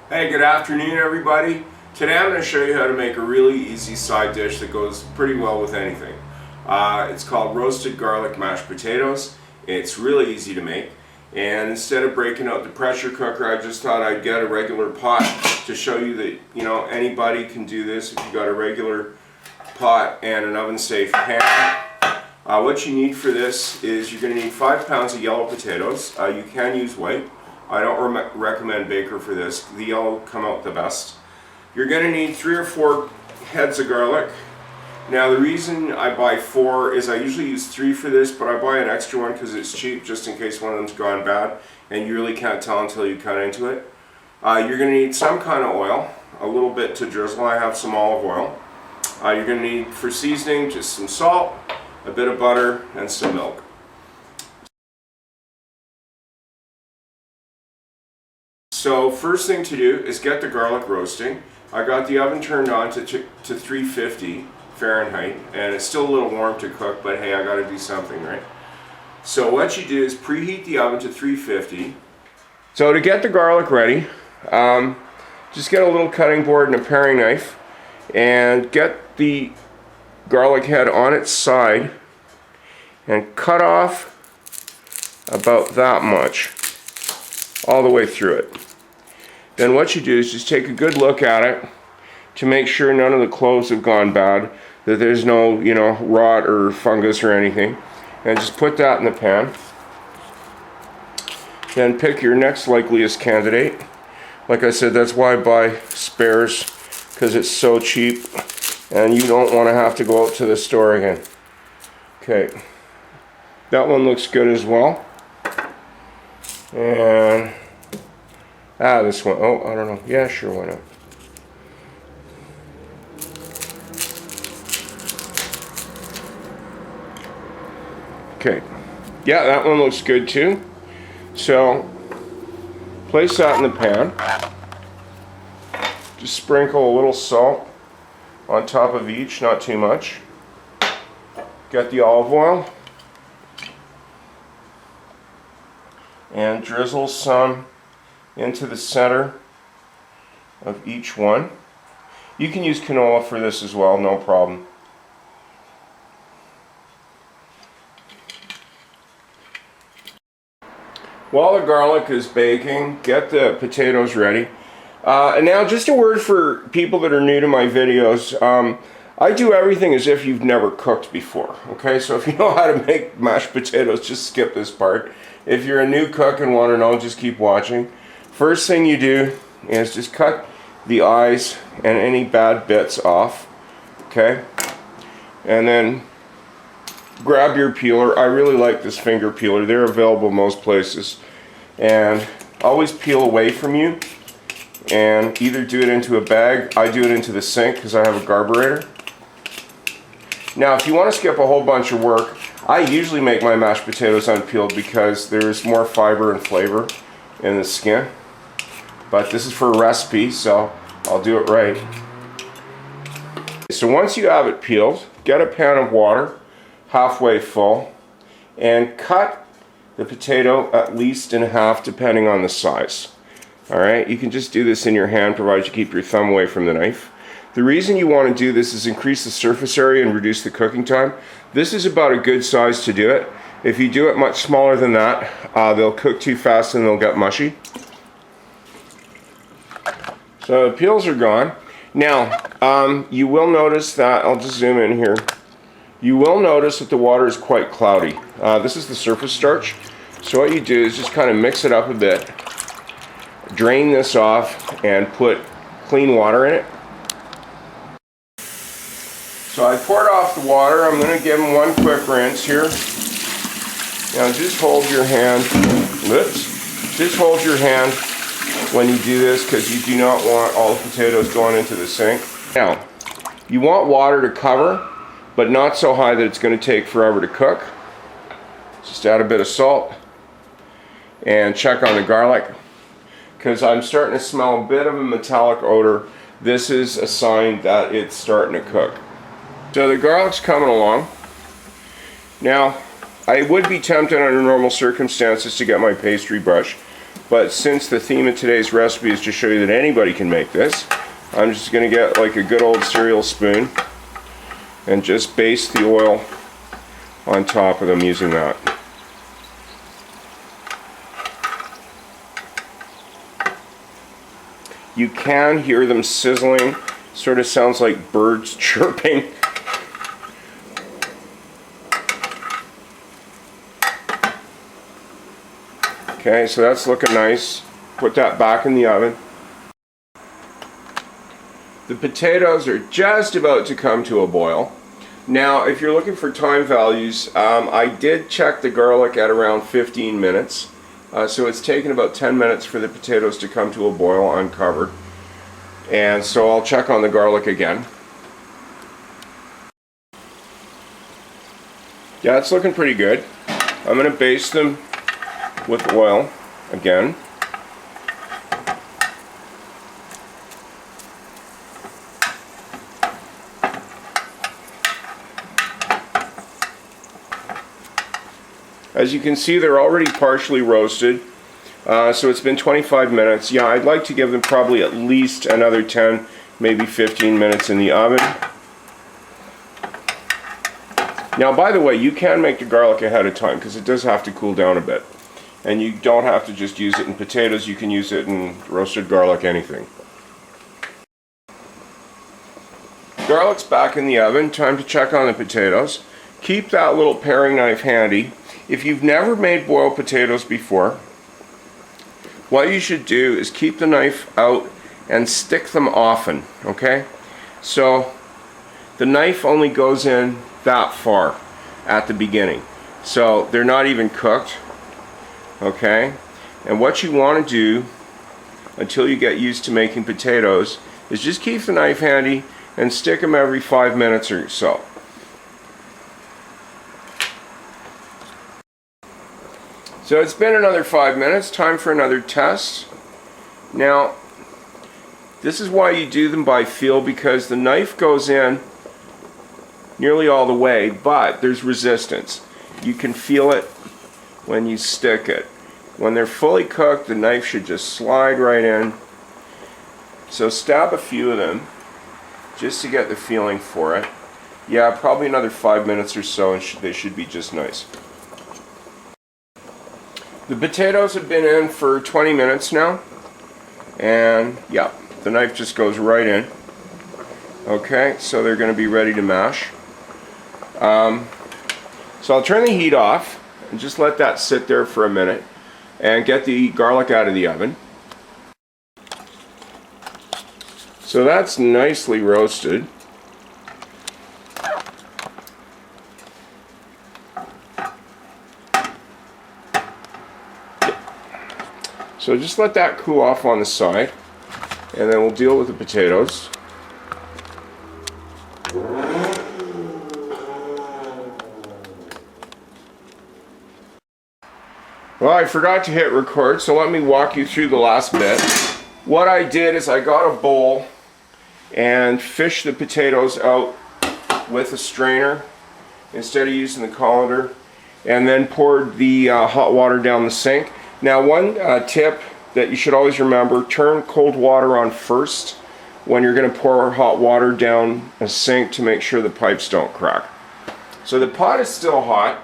Hey, good afternoon everybody. Today I'm going to show you how to make a really easy side dish that goes pretty well with anything. It's called roasted garlic mashed potatoes. It's really easy to make, and instead of breaking out the pressure cooker, I just thought I'd get a regular pot to show you that anybody can do this if you got a regular pot and an oven safe pan. What you need for this is you're going to need 5 pounds of yellow potatoes. You can use white. I don't recommend baker for this. The yellow come out the best. You're going to need 3 or 4 heads of garlic. Now the reason I buy 4 is I usually use 3 for this, but I buy an extra one because it's cheap just in case one of them's gone bad and you really can't tell until you cut into it. You're going to need some kind of oil, a little bit to drizzle. I have some olive oil. You're going to need for seasoning just some salt, a bit of butter, and some milk. So first thing to do is get the garlic roasting. I got the oven turned on to 350 Fahrenheit, and it's still a little warm to cook, but hey, I got to do something, right? So what you do is preheat the oven to 350. So to get the garlic ready, just get a little cutting board and a paring knife, and get the garlic head on its side and cut off about that much all the way through it. Then what you do is just take a good look at it to make sure none of the cloves have gone bad, that there's no, rot or fungus or anything, and just put that in the pan. Then pick your next likeliest candidate. Like I said, that's why I buy spares, because it's so cheap and you don't want to have to go out to the store again. Okay, that one looks good as well. And this one, I don't know. Yeah, sure, why not? Okay, yeah, that one looks good too. So, place that in the pan. Just sprinkle a little salt on top of each, not too much. Get the olive oil. And drizzle some into the center of each one. You can use canola for this as well, no problem. While the garlic is baking, get the potatoes ready. And now just a word for people that are new to my videos. I do everything as if you've never cooked before, okay? So if you know how to make mashed potatoes, just skip this part. If you're a new cook and want to know, just keep watching. First thing you do is just cut the eyes and any bad bits off, okay? And then grab your peeler. I really like this finger peeler. They're available most places. And always peel away from you. And either do it into a bag. I do it into the sink because I have a garburator. Now, if you want to skip a whole bunch of work, I usually make my mashed potatoes unpeeled because there's more fiber and flavor in the skin. But this is for a recipe, so I'll do it right. So once you have it peeled, get a pan of water, halfway full, and cut the potato at least in half depending on the size. Alright, you can just do this in your hand provided you keep your thumb away from the knife. The reason you want to do this is increase the surface area and reduce the cooking time. This is about a good size to do it. If you do it much smaller than that, they'll cook too fast and they'll get mushy. So the peels are gone. Now, you will notice that, I'll just zoom in here. You will notice that the water is quite cloudy. This is the surface starch. So what you do is just kind of mix it up a bit. Drain this off and put clean water in it. So I poured off the water. I'm going to give them one quick rinse here. Now just hold your hand. Whoops. Just hold your hand when you do this because you do not want all the potatoes going into the sink. Now, you want water to cover, but not so high that it's going to take forever to cook. Just add a bit of salt and check on the garlic because I'm starting to smell a bit of a metallic odor. This is a sign that it's starting to cook. So the garlic's coming along. Now, I would be tempted under normal circumstances to get my pastry brush, But since the theme of today's recipe is to show you that anybody can make this, I'm just going to get like a good old cereal spoon and just baste the oil on top of them using that. You can hear them sizzling, sort of sounds like birds chirping. Okay, so that's looking nice. Put that back in the oven. The potatoes are just about to come to a boil. Now, if you're looking for time values, I did check the garlic at around 15 minutes. So it's taken about 10 minutes for the potatoes to come to a boil uncovered. And so I'll check on the garlic again. Yeah, it's looking pretty good. I'm going to baste them with oil again. As you can see, they're already partially roasted, so it's been 25 minutes. Yeah, I'd like to give them probably at least another 10, maybe 15 minutes in the oven. Now, by the way, you can make the garlic ahead of time because it does have to cool down a bit. And you don't have to just use it in potatoes, you can use it in roasted garlic, anything. Garlic's back in the oven, time to check on the potatoes. Keep that little paring knife handy. If you've never made boiled potatoes before, what you should do is keep the knife out and stick them often, okay? So the knife only goes in that far at the beginning. So they're not even cooked. Okay, and what you want to do until you get used to making potatoes is just keep the knife handy and stick them every 5 minutes or so. So it's been another 5 minutes, time for another test. Now, this is why you do them by feel, because the knife goes in nearly all the way, but there's resistance. You can feel it when you stick it. When they're fully cooked, the knife should just slide right in. So stab a few of them just to get the feeling for it. Yeah, probably another 5 minutes or so and they should be just nice. The potatoes have been in for 20 minutes now, and yeah, the knife just goes right in. Okay, so they're going to be ready to mash. So I'll turn the heat off and just let that sit there for a minute and get the garlic out of the oven. So that's nicely roasted. So just let that cool off on the side, and then we'll deal with the potatoes. Well, I forgot to hit record, so let me walk you through the last bit. What I did is I got a bowl and fished the potatoes out with a strainer instead of using the colander, and then poured the hot water down the sink. Now, one tip that you should always remember, turn cold water on first when you're going to pour hot water down a sink to make sure the pipes don't crack. So the pot is still hot.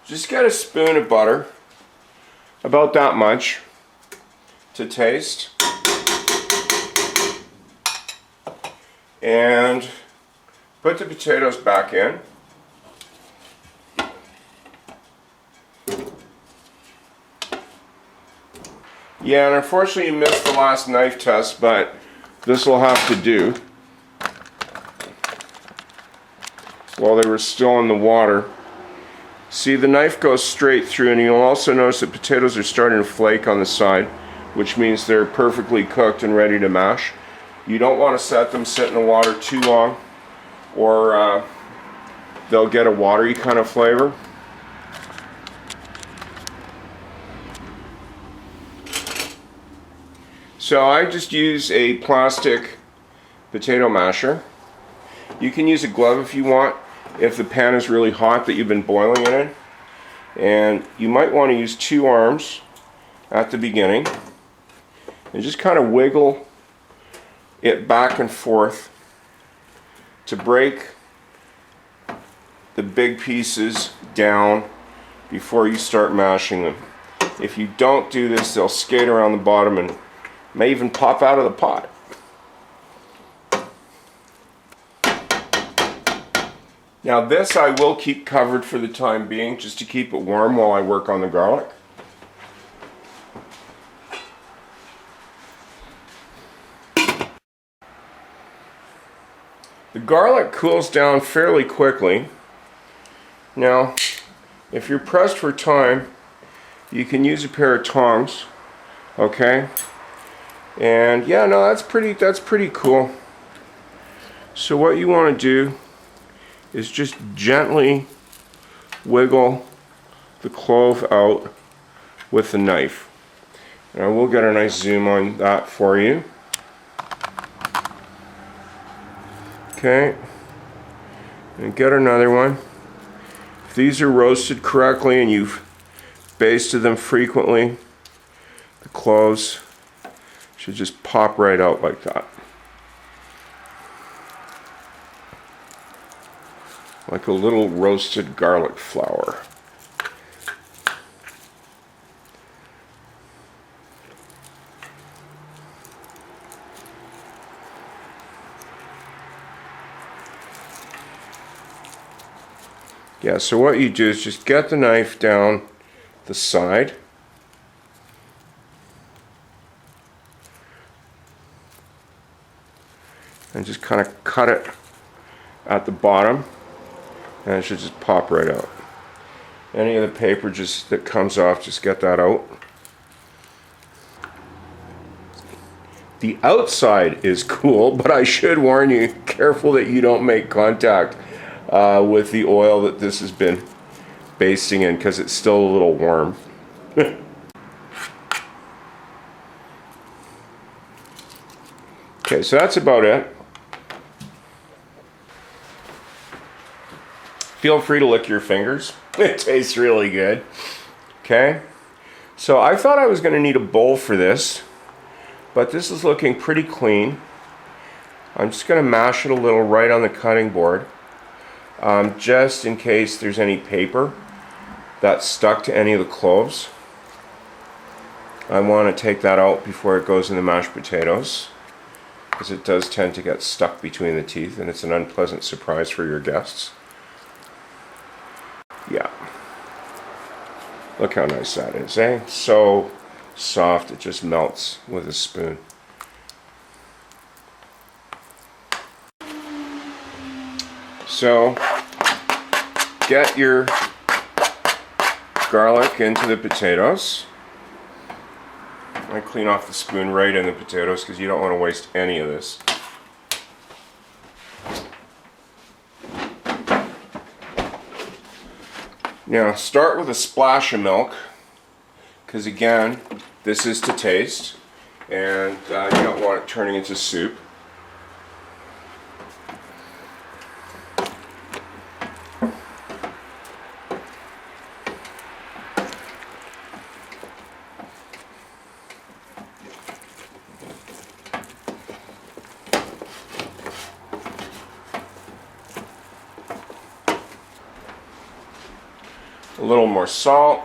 Just get a spoon of butter, about that much, to taste. And put the potatoes back in. Yeah, and unfortunately you missed the last knife test, but this will have to do. While they were still in the water. See, the knife goes straight through, and you'll also notice that potatoes are starting to flake on the side, which means they're perfectly cooked and ready to mash. You don't want to set them sit in the water too long, or they'll get a watery kind of flavor. So I just use a plastic potato masher. You can use a glove if you want, if the pan is really hot that you've been boiling it in. And you might want to use 2 arms at the beginning and just kind of wiggle it back and forth to break the big pieces down before you start mashing them. If you don't do this, they'll skate around the bottom and may even pop out of the pot. Now this I will keep covered for the time being, just to keep it warm while I work on the garlic. The garlic cools down fairly quickly. Now, if you're pressed for time, you can use a pair of tongs, okay? And yeah, no, that's pretty cool. So what you want to do is just gently wiggle the clove out with the knife. And I will get a nice zoom on that for you. Okay, and get another one. If these are roasted correctly and you've basted them frequently, the cloves should just pop right out like that. Like a little roasted garlic flower. Yeah, so what you do is just get the knife down the side. And just kind of cut it at the bottom. And it should just pop right out. Any of the paper that comes off, just get that out. The outside is cool, but I should warn you, careful that you don't make contact with the oil that this has been basting in, because it's still a little warm. Okay, so that's about it. Feel free to lick your fingers. It tastes really good. Okay, so I thought I was going to need a bowl for this, but this is looking pretty clean. I'm just going to mash it a little right on the cutting board. Just in case there's any paper that's stuck to any of the cloves. I want to take that out before it goes in the mashed potatoes, because it does tend to get stuck between the teeth and it's an unpleasant surprise for your guests. Yeah. Look how nice that is, eh? So soft, it just melts with a spoon. So, get your garlic into the potatoes. I clean off the spoon right in the potatoes because you don't want to waste any of this. Now, start with a splash of milk, because again, this is to taste, and you don't want it turning into soup. A little more salt.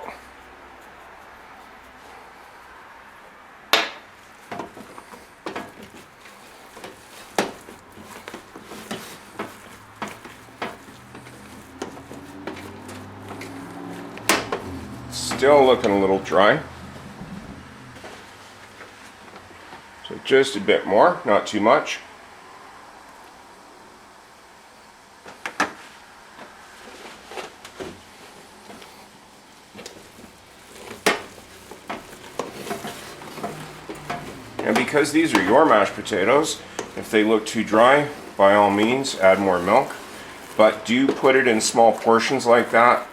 Still looking a little dry. So just a bit more, not too much. And because these are your mashed potatoes, if they look too dry, by all means, add more milk. But do put it in small portions like that,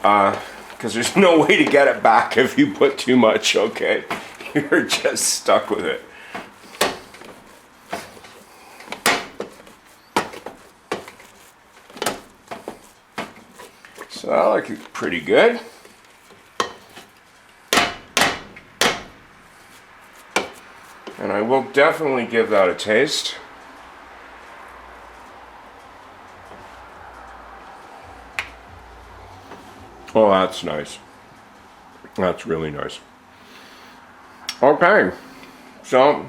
because there's no way to get it back if you put too much, okay? You're just stuck with it. So that looks pretty good. And I will definitely give that a taste. Oh, that's nice. That's really nice. Okay, so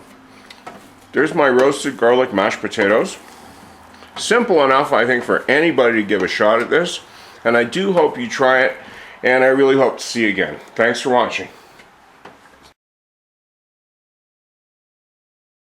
there's my roasted garlic mashed potatoes. Simple enough, I think, for anybody to give a shot at this. And I do hope you try it, and I really hope to see you again. Thanks for watching.